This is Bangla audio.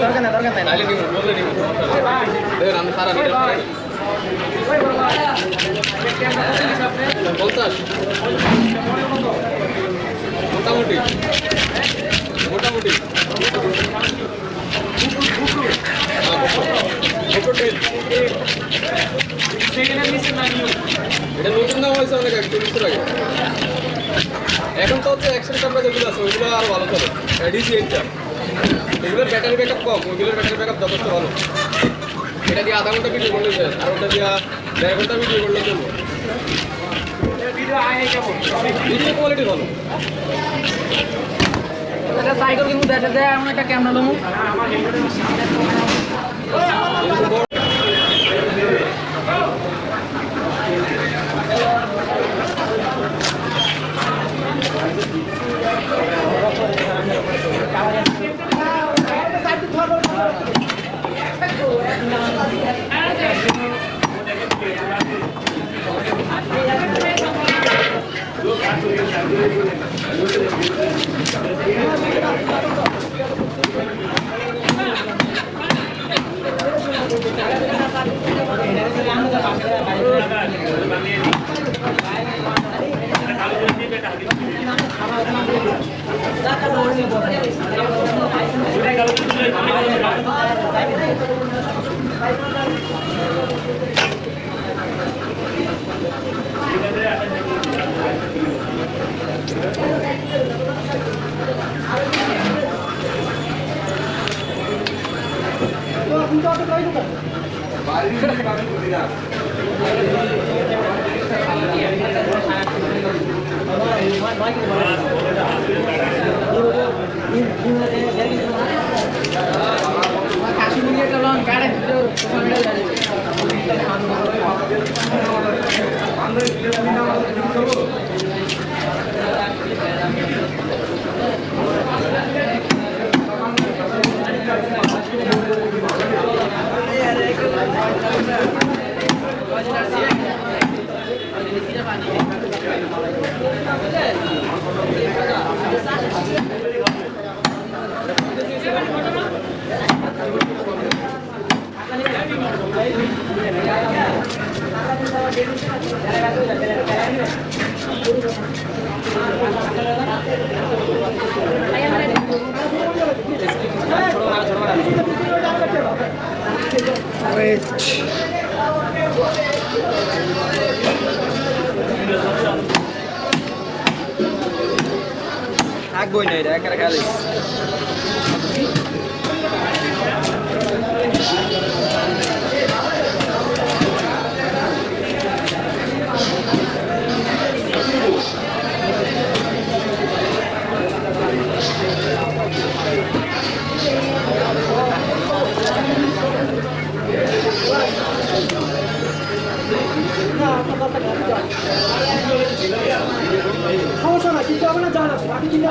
দরকার নাই তাহলে নিব বলে নিব দেখেন আমি সারা নিতে পারি 50 মোটামুটি মোটামুটি এটা নতুন দাম হয়েছে অনেক 120 টাকা এখন তো হচ্ছে 100 টাকা যেগুলো আছে ওইগুলো আরো ভালো চলে ডিসি এইটা এগুলোর ব্যাটারি ব্যাকআপ কম ওইগুলোর ব্যাটারি ব্যাকআপ যথেষ্ট ভালো এটা দিয়ে আধা ঘন্টা ভিডিও করলে যায় আর ওটা দিয়ে 1.5 ঘন্টা ভিডিও করলে চলবে ভিডিও কোয়ালিটি ভালো এটা সাইকেল কিন্তু দেখা যায় এমন একটা ক্যামেরা লমু থাকবই না এটা একা খালি সমস্যা না, কিন্তু আমরা জানাবো বাকি চিন্তা